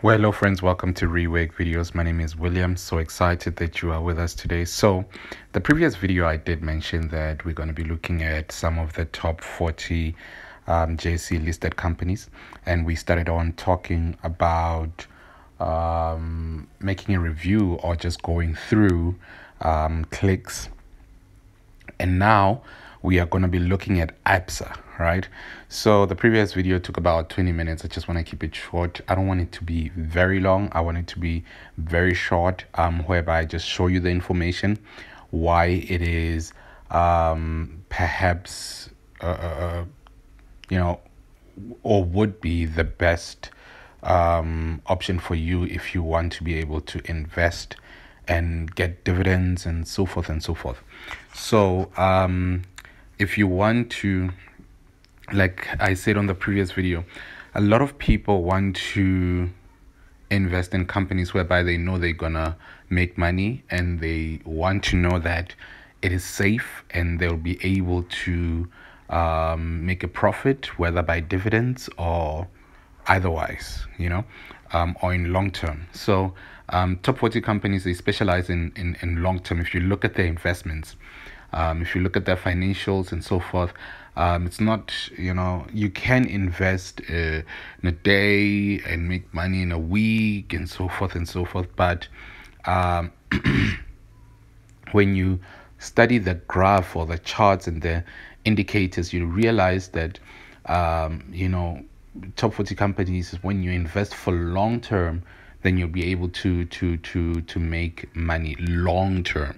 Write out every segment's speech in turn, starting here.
Well, hello friends, welcome to Rewake Videos. My name is William. So excited that you are with us today. So the previous video I did mention that we're going to be looking at some of the top 40 JSE listed companies, and we started on talking about making a review or just going through clicks. And now we are going to be looking at ABSA, right? So the previous video took about 20 minutes. I just want to keep it short. I don't want it to be very long. I want it to be very short, whereby I just show you the information, why it is perhaps, or would be the best option for you if you want to be able to invest and get dividends and so forth and so forth. So if you want to, like I said on the previous video, a lot of people want to invest in companies whereby they know they're gonna make money, and they want to know that it is safe and they'll be able to make a profit, whether by dividends or otherwise, or in long term. So top 40 companies, they specialize in long term. If you look at their investments, if you look at their financials and so forth, it's not, you can invest in a day and make money in a week and so forth and so forth. But when you study the graph or the charts and the indicators, you realize that, top 40 companies, when you invest for long term, then you'll be able to make money long term.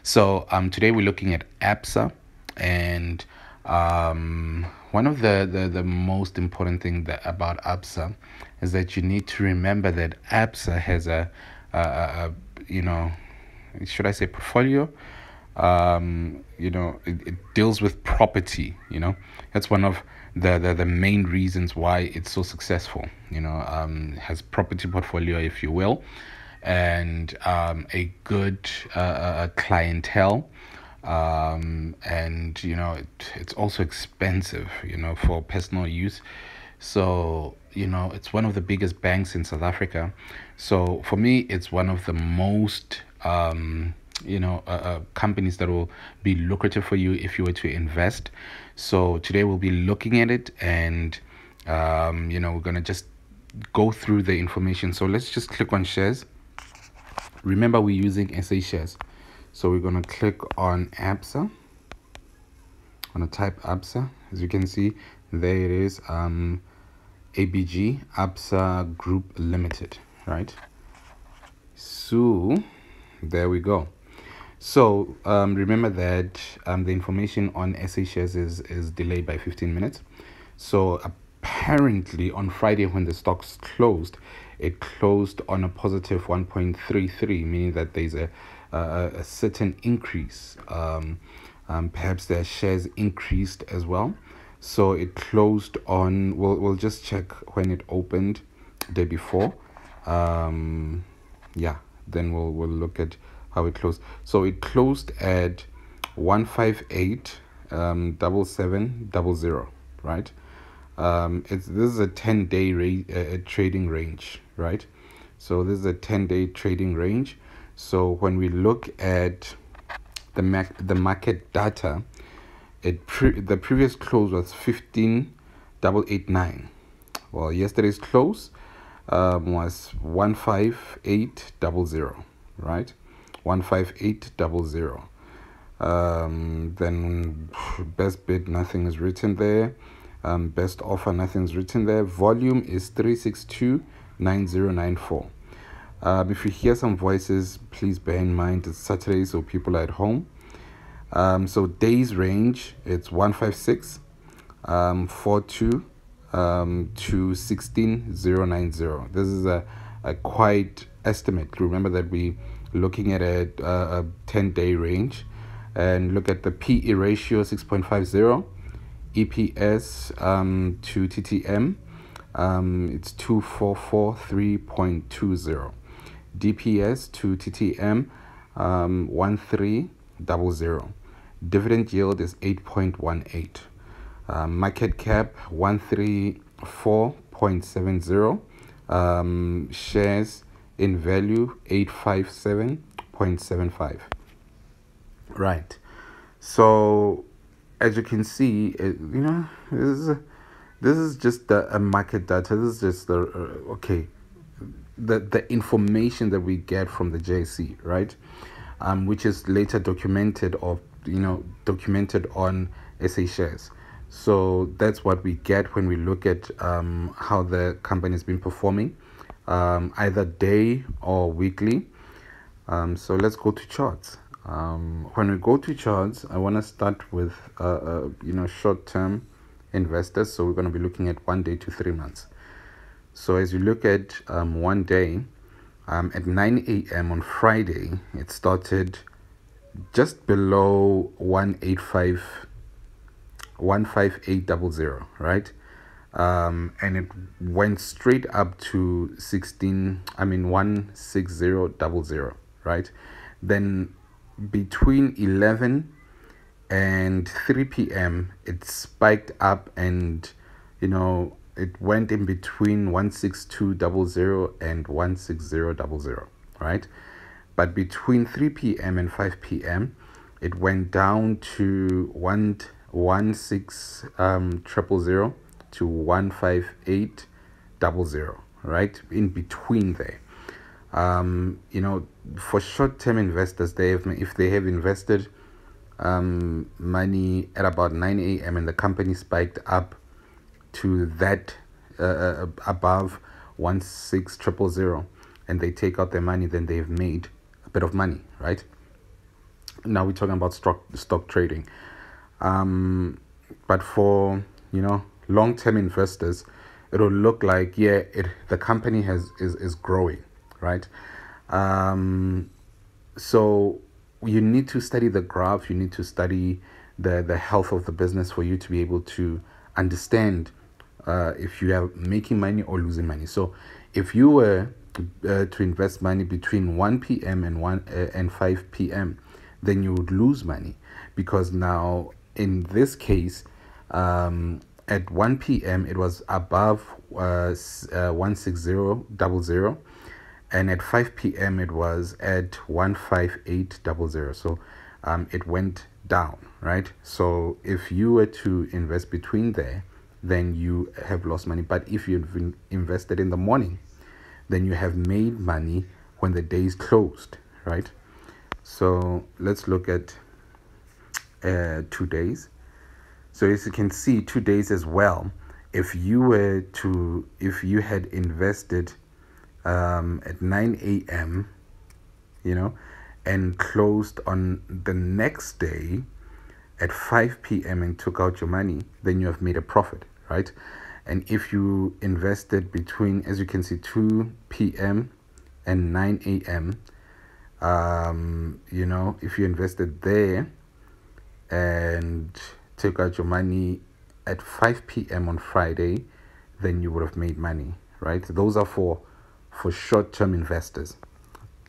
So today we're looking at ABSA, and one of the most important thing about ABSA is that you need to remember that ABSA has a should I say portfolio? It deals with property. That's one of the main reasons why it's so successful. Has property portfolio, if you will, and a good clientele, and it's also expensive, for personal use. So it's one of the biggest banks in South Africa. So for me, it's one of the most companies that will be lucrative for you if you were to invest. So today we'll be looking at it, and we're gonna just go through the information. So let's just click on shares. Remember, we're using SA shares, so we're gonna click on ABSA. I'm gonna type ABSA. As you can see, there it is. ABG, ABSA Group Limited, right? So there we go. So remember that the information on SA shares is delayed by 15 minutes. So apparently on Friday, when the stocks closed, it closed on a positive 1.33, meaning that there's a certain increase. Perhaps their shares increased as well. So it closed on, we'll just check when it opened the day before. Then we'll look at how it closed. So it closed at 158.7700, right? This is a 10-day trading range, right? So this is a 10-day trading range. So when we look at the market data, the previous close was 15,889. Well, yesterday's close was 15800, right? 15800. Then best bid, nothing is written there. Best offer, nothing's written there. Volume is 3629094. If you hear some voices, please bear in mind it's Saturday, so people are at home. So days range, it's 156 42 to 16090. This is a quite estimate. Remember that we're looking at a 10-day range, and look at the PE ratio 6.50, EPS to TTM, it's 2443.20, DPS to TTM 1300. Dividend yield is 8.18. Market cap 134.70. Shares in value 857.75. Right. So as you can see, this is just a market data. This is just the okay, the information that we get from the JSE, right? Which is later documented documented on SA shares. So that's what we get when we look at how the company has been performing, either day or weekly. So let's go to charts. When we go to charts, I want to start with short-term investors. So we're going to be looking at 1 day to 3 months. So as you look at 1 day, at 9 a.m. on Friday, it started just below 158.00, right? And it went straight up to 160.00, right? Then between 11 and 3 p.m. it spiked up, and it went in between 162.00 and 160.00, right? But between 3 p.m. and 5 p.m. it went down to 116.000 to 158.00, right? In between there. For short-term investors, if they have invested money at about 9 a.m. and the company spiked up to that above 160.000 and they take out their money, then they've made a bit of money, right? Now we're talking about stock trading. But for long-term investors, it'll look like the company is growing, right? So you need to study the graph. You need to study the health of the business for you to be able to understand if you are making money or losing money. So if you were to invest money between 1 p.m. and 5 p.m., then you would lose money, because now in this case, at 1 p.m. it was above 160.00, and at 5 p.m. it was at 158.00. So it went down, right? So if you were to invest between there, then you have lost money. But if you've invested in the morning, then you have made money when the day is closed, right? So let's look at 2 days. So as you can see, 2 days as well. If you had invested at 9 a.m., and closed on the next day at 5 p.m. and took out your money, then you have made a profit, right? And if you invested between, as you can see, 2 p.m. and 9 a.m., if you invested there and took out your money at 5 p.m. on Friday, then you would have made money, right? Those are for short-term investors,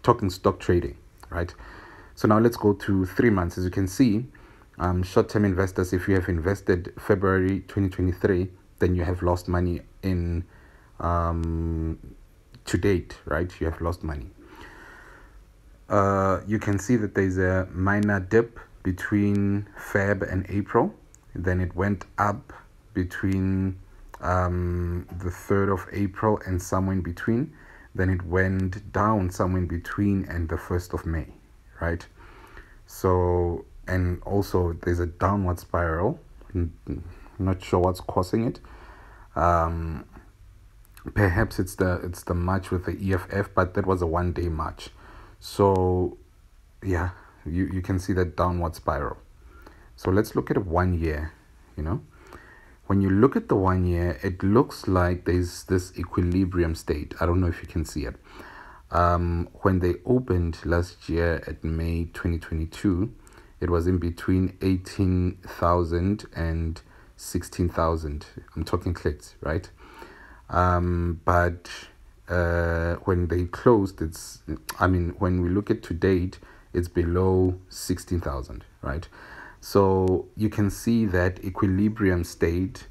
talking stock trading, right? So now let's go to 3 months. As you can see, short-term investors, if you have invested February 2023, then you have lost money in to date, right? You have lost money. You can see that there's a minor dip between Feb and April. Then it went up between the 3rd of April and somewhere in between. Then it went down somewhere in between and the 1st of May, right? So, and also there's a downward spiral. Not sure what's causing it. Perhaps it's the match with the EFF, but that was a 1 day match. So yeah, you can see that downward spiral. So let's look at 1 year. When you look at the 1 year, it looks like there's this equilibrium state. I don't know if you can see it. When they opened last year at May 2022, it was in between 18,000 and 16,000. I'm talking clicks, right? But when they closed, when we look at to date, it's below 16,000, right? So you can see that equilibrium state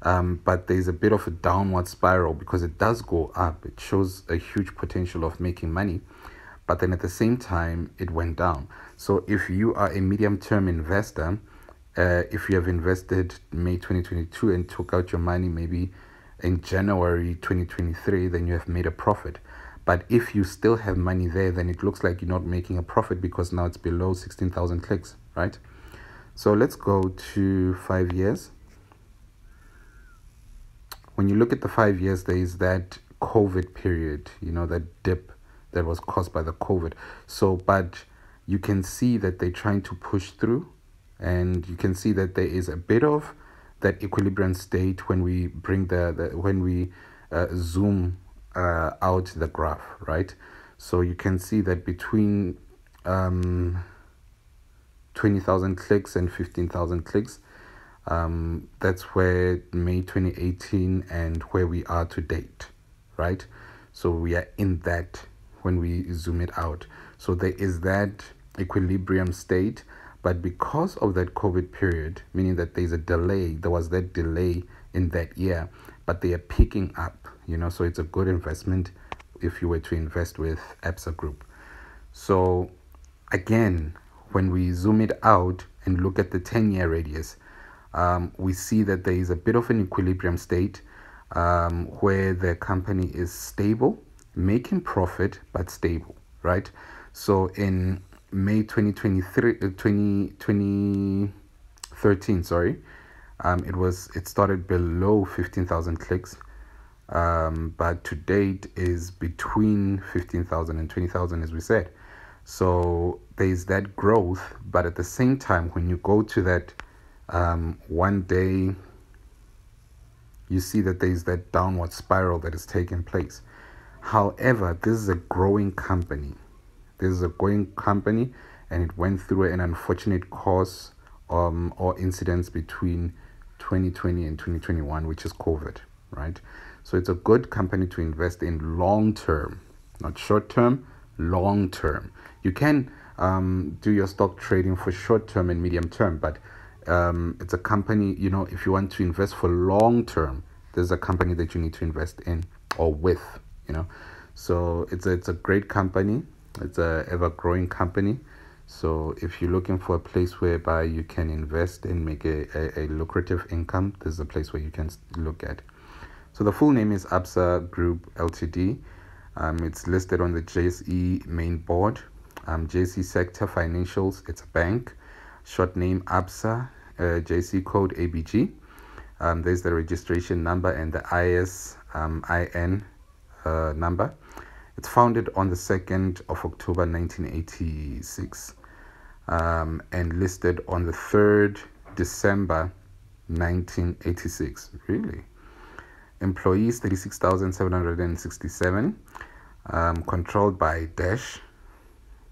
but there's a bit of a downward spiral because it does go up. It shows a huge potential of making money, but then at the same time, it went down. So if you are a medium-term investor, if you have invested May 2022 and took out your money maybe in January 2023, then you have made a profit. But if you still have money there, then it looks like you're not making a profit because now it's below 16,000 clicks, right? So let's go to 5 years. When you look at the 5 years, there is that COVID period, that dip that was caused by the COVID. So, but you can see that they're trying to push through, and you can see that there is a bit of that equilibrium state when we bring when we zoom out the graph, right? So you can see that between 20,000 clicks and 15,000 clicks, that's where May 2018 and where we are to date, right? So we are in that when we zoom it out. So there is that equilibrium state, but because of that COVID period, meaning that there's a delay, there was that delay in that year, but they are picking up, so it's a good investment if you were to invest with ABSA Group. So again, when we zoom it out and look at the 10-year radius, we see that there is a bit of an equilibrium state where the company is stable, making profit, but stable, right? So in May 2013, it started below 15,000 clicks, but to date is between 15,000 and 20,000, as we said. So there's that growth, but at the same time, when you go to that one day, you see that there's that downward spiral that is taking place. However, this is a growing company. And it went through an unfortunate course or incidents between 2020 and 2021, which is COVID, right? So it's a good company to invest in long term, not short term, long term. You can do your stock trading for short term and medium term, but it's a company, if you want to invest for long term, there's a company that you need to invest in or with, So it's a great company. It's a ever growing company. So if you're looking for a place whereby you can invest and make a lucrative income, this is a place where you can look at. So the full name is ABSA Group Ltd. It's listed on the JSE main board. JSE Sector Financials, it's a bank. Short name ABSA, JSE code ABG. There's the registration number and the ISIN number. It's founded on the 2nd of October 1986 and listed on the 3rd December 1986. Really? Employees 36,767. Controlled by Dash,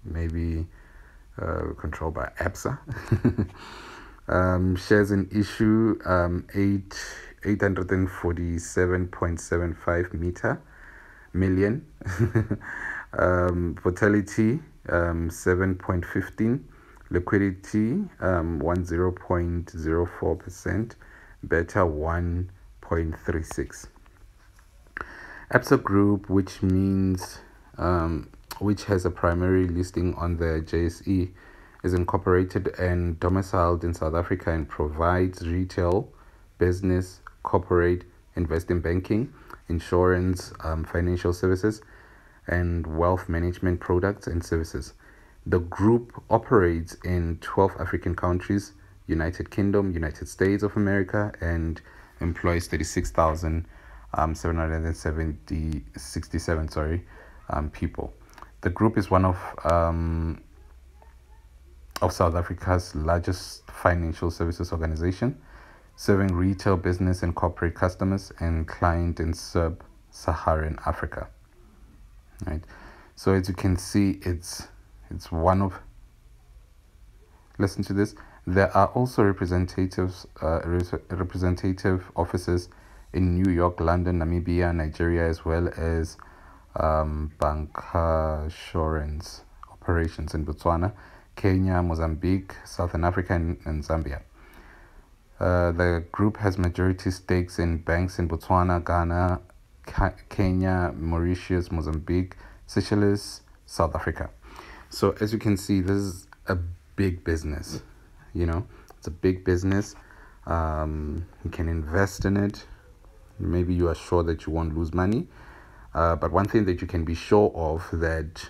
maybe controlled by ABSA. Shares in issue 847.75 million. Volatility 7.15. Liquidity 10.04%. Beta 1.36. ABSA Group, which has a primary listing on the JSE, is incorporated and domiciled in South Africa and provides retail, business, corporate, investment banking, insurance, financial services, and wealth management products and services. The group operates in 12 African countries, United Kingdom, United States of America, and employs 36,767 people. The group is one of South Africa's largest financial services organization, serving retail, business, and corporate customers and clients in sub-Saharan Africa. Right. So as you can see, it's one of. Listen to this. There are also representative offices in New York, London, Namibia, Nigeria, as well as bancassurance operations in Botswana, Kenya, Mozambique, Southern Africa, and Zambia. The group has majority stakes in banks in Botswana, Ghana, Kenya, Mauritius, Mozambique, Seychelles, South Africa. So as you can see, this is a big business. It's a big business. You can invest in it. Maybe you are sure that you won't lose money. But one thing that you can be sure of, that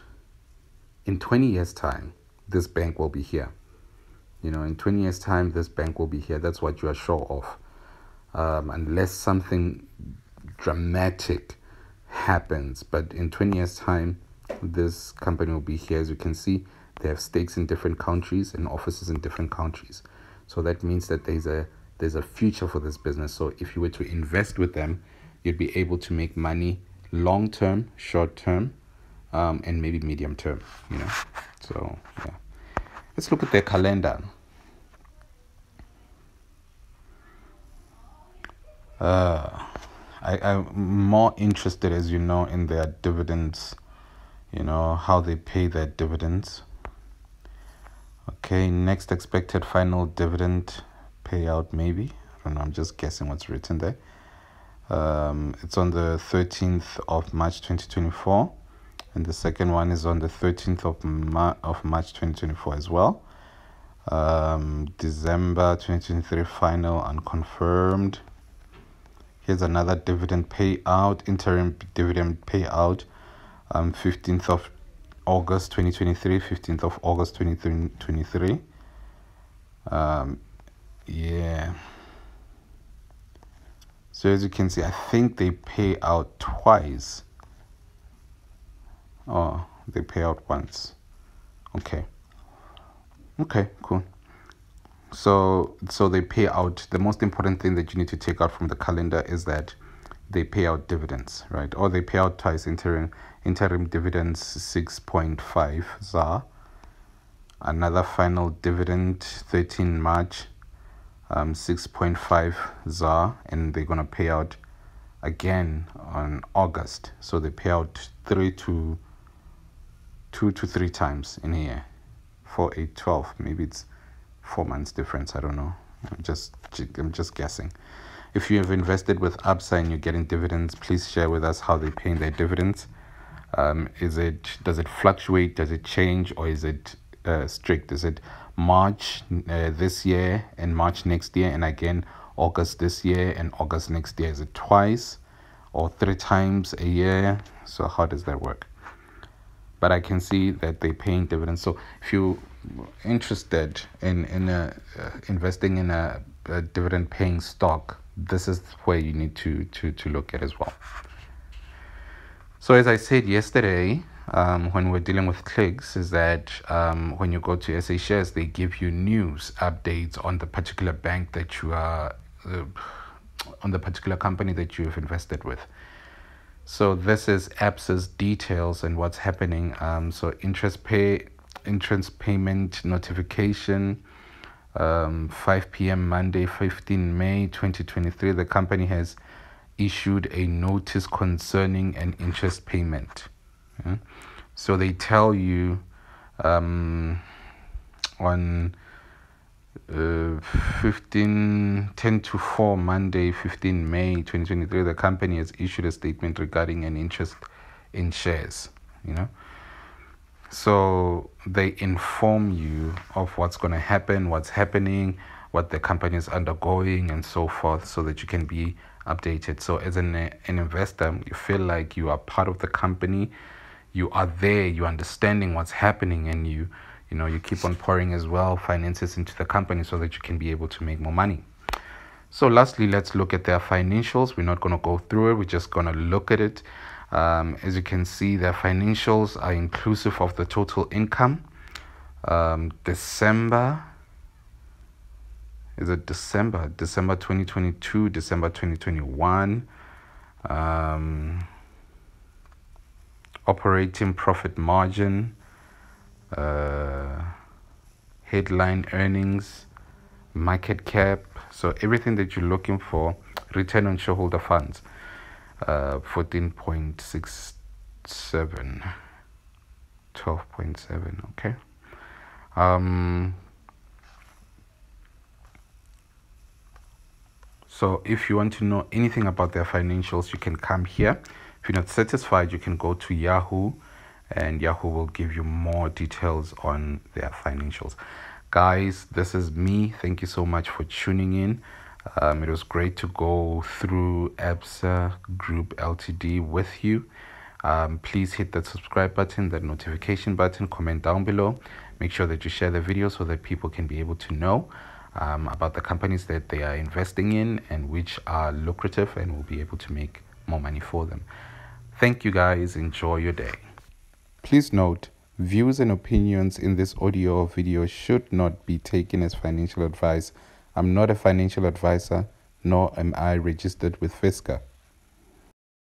in 20 years' time, this bank will be here. In 20 years' time, this bank will be here. That's what you are sure of. Unless something dramatic happens. But in 20 years' time, this company will be here. As you can see, they have stakes in different countries and offices in different countries. So that means that there's a future for this business. So if you were to invest with them, you'd be able to make money long term, short term, and maybe medium term. So yeah, let's look at their calendar. I'm more interested, as you know, in their dividends. How they pay their dividends. Okay, next expected final dividend payout, maybe. I don't know, I'm just guessing what's written there. It's on the 13th of March 2024, and the second one is on the 13th of March 2024 as well. December 2023 final unconfirmed. Here's another dividend payout, interim dividend payout, 15th of August 2023, 15th of August 2023. Yeah. So as you can see, I think they pay out twice. Oh, they pay out once. Okay, cool. So they pay out. The most important thing that you need to take out from the calendar is that they pay out dividends, right? Or they pay out twice. Interim dividends 6.5 ZAR. Another final dividend 13 March 6.5 ZAR, and they're gonna pay out again on August. So they pay out 2 to 3 times in a year. 4, 8, 12. Maybe it's 4 months difference. I don't know. I'm just guessing. If you have invested with ABSA and you're getting dividends, please share with us how they're paying their dividends. Does it fluctuate? Does it change? Or is it strict? Is it March this year and March next year, and again August this year and August next year? Is it twice or 3 times a year? So how does that work? But I can see that they're paying dividends. So if you're interested in investing in a dividend paying stock, this is where you need to look at as well. So as I said yesterday, when we're dealing with clicks, is that when you go to SA Shares, they give you news updates on the particular bank that you are, on the particular company that you have invested with. So this is ABSA's details and what's happening. So interest payment notification, 5 p.m. Monday, 15 May 2023. The company has issued a notice concerning an interest payment. Yeah? So they tell you on 10 to 4 Monday, 15 May 2023, the company has issued a statement regarding an interest in shares. So they inform you of what's going to happen, what's happening, what the company is undergoing, and so forth, so that you can be updated. So as an investor, you feel like you are part of the company, you are there, you're understanding what's happening, and you keep on pouring as well finances into the company so that you can be able to make more money. So lastly, let's look at their financials. We're not going to go through it, we're just going to look at it. As you can see, their financials are inclusive of the total income. December 2022, December 2021. Operating profit margin, headline earnings, market cap. So everything that you're looking for. Return on shareholder funds, 14.67, 12.7. Okay. So if you want to know anything about their financials, you can come here. If you're not satisfied, you can go to Yahoo, and Yahoo will give you more details on their financials. Guys, this is me. Thank you so much for tuning in. It was great to go through ABSA Group Ltd with you. Please hit that subscribe button, that notification button, comment down below. Make sure that you share the video so that people can be able to know about the companies that they are investing in and which are lucrative and will be able to make more money for them. Thank you guys. Enjoy your day. Please note, views and opinions in this audio or video should not be taken as financial advice. I'm not a financial advisor, nor am I registered with FISCA.